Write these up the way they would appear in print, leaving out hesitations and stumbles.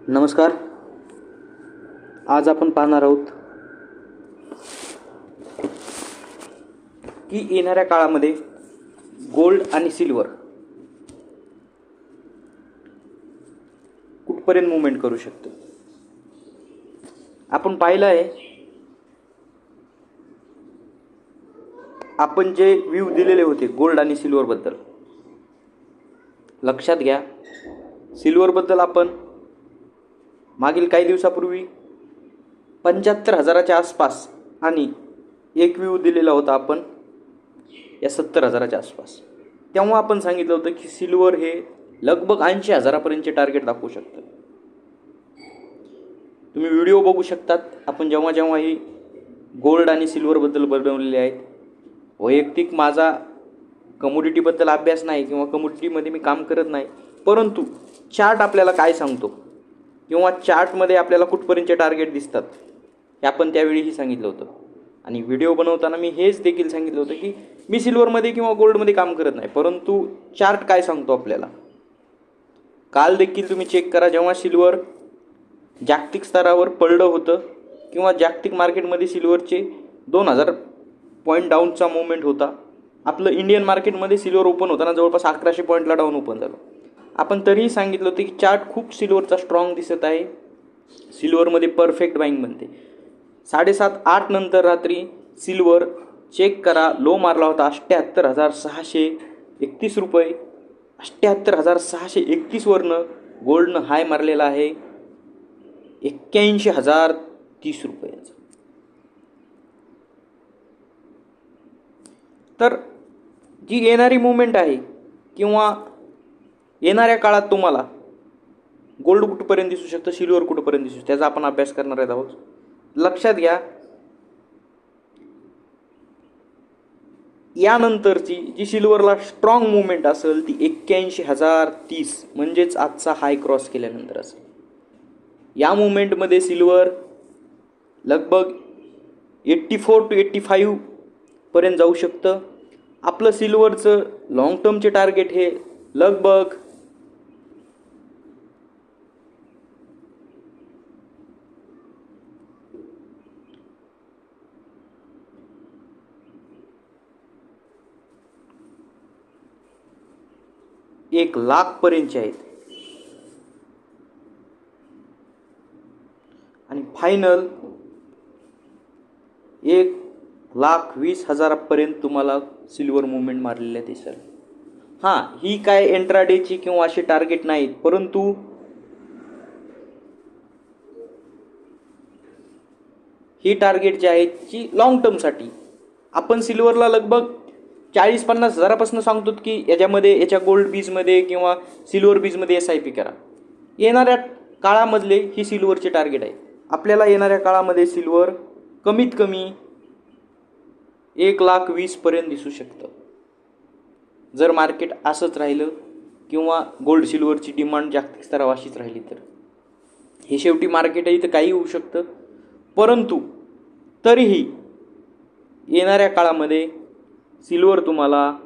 नमस्कार. आज आपण पाहणार आहोत की येणाऱ्या काळामध्ये गोल्ड आणि सिल्वर कुठपर्यंत मूवमेंट करू शकतो. आपण पाहिलं आहे, आपण जे व्ह्यू दिलेले होते गोल्ड आणि सिल्वरबद्दल, लक्षात घ्या. सिल्वरबद्दल आपण मागील काही दिवसापूर्वी 75,000च्या आसपास आणि एक व्ह्यू दिलेला होता आपण या 70,000च्या आसपास. तेव्हा आपण सांगितलं होतं की सिल्वर हे लगभग 80,000पर्यंतचे टार्गेट दाखवू शकतं. तुम्ही व्हिडिओ बघू शकतात. आपण जेव्हा जेव्हाही गोल्ड आणि सिल्वरबद्दल बनवलेले आहेत. वैयक्तिक माझा कमोडिटीबद्दल अभ्यास नाही किंवा कमोडिटीमध्ये मी काम करत नाही, परंतु चार्ट आपल्याला काय सांगतो किंवा चार्टमध्ये आपल्याला कुठपर्यंतचे टार्गेट दिसतात हे आपण त्यावेळीही सांगितलं होतं. आणि व्हिडिओ बनवताना मी हेच देखील सांगितलं होतं की मी सिल्वरमध्ये किंवा गोल्डमध्ये काम करत नाही, परंतु चार्ट काय सांगतो आपल्याला. काल देखील तुम्ही चेक करा, जेव्हा सिल्वर जागतिक स्तरावर पडलं होतं किंवा जागतिक मार्केटमध्ये सिल्वरचे 2,000 पॉईंट डाऊनचा मूवमेंट होता. आपलं इंडियन मार्केटमध्ये सिल्वर ओपन होताना जवळपास 1100 पॉईंटला डाऊन ओपन झालं. आपण तरीही सांगितलं होतं की चार्ट खूप सिल्वरचा स्ट्रॉंग दिसत आहे, सिल्वरमध्ये परफेक्ट बाईंग बनते. 7:30-8 नंतर रात्री सिल्वर चेक करा, लो मारला होता 78,631 रुपये. 78,631 वरनं गोल्डनं हाय मारलेला आहे 81,030 रुपयाचा. तर जी येणारी मूवमेंट आहे किंवा येणाऱ्या काळात तुम्हाला गोल्ड कुठपर्यंत दिसू शकतं, सिल्वर कुठपर्यंत दिसू शकतं, त्याचा आपण अभ्यास करणार आहोत. लक्षात घ्या, यानंतरची जी सिल्वरला स्ट्रॉंग मूवमेंट असेल ती 81,030 म्हणजेच आजचा हाय क्रॉस केल्यानंतर असेल. या मूवमेंटमध्ये सिल्वर लगभग 84 to 85 पर्यंत जाऊ शकतं. आपलं सिल्वरचं लॉंग टर्मचे टार्गेट हे लगभग 1,00,000 पर्यंतचे आहेत आणि फायनल 1,20,000 पर्यंत तुम्हाला सिल्वर मूवमेंट मारलेल्या दिसेल. हां, ही काय एंट्राडेची किंवा असे टार्गेट नाहीत, परंतु ही टार्गेट जी आहेत जी लॉंग टर्मसाठी. आपण सिल्वरला लगभग 40-50 हजारापासून सांगतो की याच्या गोल्ड बीजमध्ये किंवा सिल्वर बीजमध्ये SIP करा. येणाऱ्या काळामधले ही सिल्वरचे टार्गेट आहे. आपल्याला येणाऱ्या काळामध्ये सिल्वर कमीत कमी 1,20,000 पर्यंत दिसू शकतं जर मार्केट असंच राहिलं किंवा गोल्ड सिल्वरची डिमांड जागतिक स्तरावर अशीच राहिली तर. हे शेवटी मार्केट आहे, इथं काही होऊ शकतं, परंतु तरीही येणाऱ्या काळामध्ये सिल्वर तुम्हाला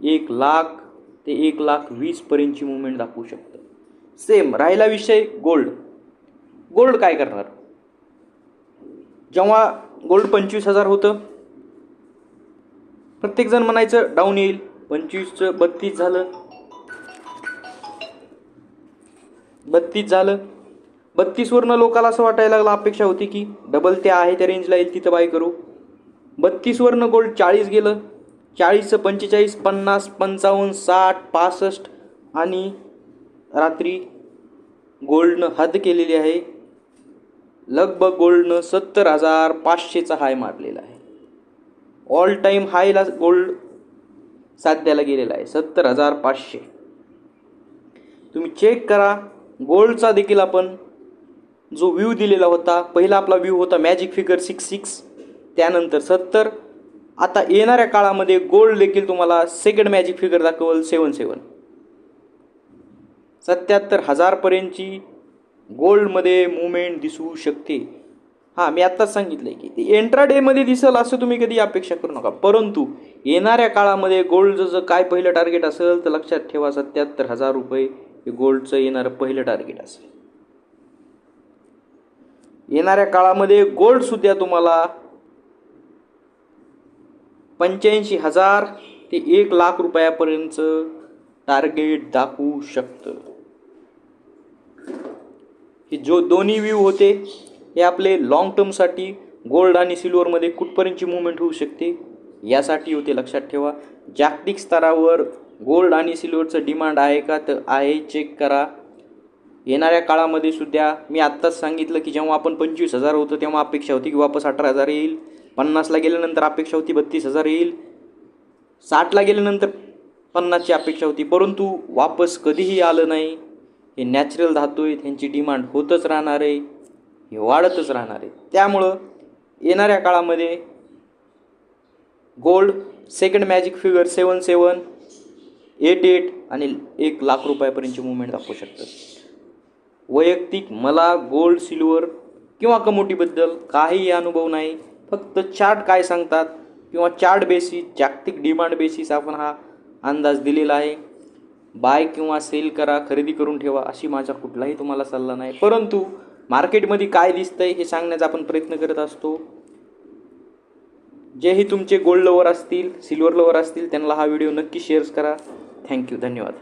1,00,000 ते 1,20,000 पर्यंतची मूवमेंट दाखवू शकतं. सेम राहिला विषय गोल्ड. गोल्ड काय करणार. जेव्हा गोल्ड 25,000 होतं, प्रत्येकजण म्हणायचं डाऊन येईल. 25चं 32 झालं, 32 झालं. 32 वरनं लोकाला असं वाटायला लागलं, अपेक्षा होती की डबल त्या आहे त्या रेंजला येईल, तिथं बाय करू. 32 वरनं गोल्ड 40 गेलं, 40चं 45, 50, 55, 60, 65 आणि रात्री गोल्डनं हद केलेली आहे. लगभग गोल्डनं 70,500चा हाय मारलेला आहे. ऑल टाईम हायला गोल्ड साध्याला गेलेला आहे 70,500. तुम्ही चेक करा. गोल्डचा देखील आपण जो व्ह्यू दिलेला होता, पहिला आपला व्ह्यू होता मॅजिक फिगर 66, त्यानंतर 70. आता येणाऱ्या काळामध्ये गोल्ड देखील तुम्हाला सेकंड मॅजिक फिगर दाखवल 77. 77,000 पर्यंतची गोल्डमध्ये मूवमेंट दिसू शकते. हां, मी आत्ताच सांगितलं की ते एंट्राडेमध्ये दिसेल असं तुम्ही कधी अपेक्षा करू नका, परंतु येणाऱ्या काळामध्ये गोल्डचं जर काय पहिलं टार्गेट असेल तर लक्षात ठेवा 77,000 रुपये हे गोल्डचं येणारं पहिलं टार्गेट असेल. येणाऱ्या काळामध्ये गोल्डसुद्धा तुम्हाला 85,000 ते 1,00,000 रुपयापर्यंत टार्गेट दाखवू शकतं. हे जो दोन्ही व्ह्यू होते हे आपले लॉंग टर्मसाठी गोल्ड आणि सिल्वरमध्ये कुठपर्यंतची मुवमेंट होऊ शकते यासाठी होते. लक्षात ठेवा, जागतिक स्तरावर गोल्ड आणि सिल्वरचं डिमांड आहे का, तर आहे, चेक करा. येणाऱ्या काळामध्ये सुद्धा मी आत्ताच सांगितलं की जेव्हा आपण 25,000 होतं तेव्हा अपेक्षा होती की वापस 18,000 येईल. 50ला गेल्यानंतर अपेक्षा होती 32,000 येईल. 60ला गेल्यानंतर 50ची अपेक्षा होती, परंतु वापस कधीही आलं नाही. हे नॅचरल धातू आहे, त्यांची डिमांड होतच राहणार आहे, हे वाढतच राहणार आहे. त्यामुळं येणाऱ्या काळामध्ये गोल्ड सेकंड मॅजिक फिगर 7788 आणि 1,00,000 रुपयापर्यंतची मुवमेंट दाखवू शकतं. वैयक्तिक मला गोल्ड सिल्वर किंवा कमोडिटीबद्दल काहीही अनुभव नाही. फक्त चार्ट काय सांगतात किंवा चार्ट बेसिस, जागतिक डिमांड बेसिस आपण हा अंदाज दिलेला आहे. बाय किंवा सेल करा, खरेदी करून ठेवा अशी माझा कुठलाही तुम्हाला सल्ला नाही, परंतु मार्केटमध्ये काय दिसतंय हे सांगण्याचा आपण प्रयत्न करत असतो. जेही तुमचे गोल्ड लवर असतील, सिल्वर लवर असतील, त्यांना हा व्हिडिओ नक्की शेअर करा. थँक्यू, धन्यवाद.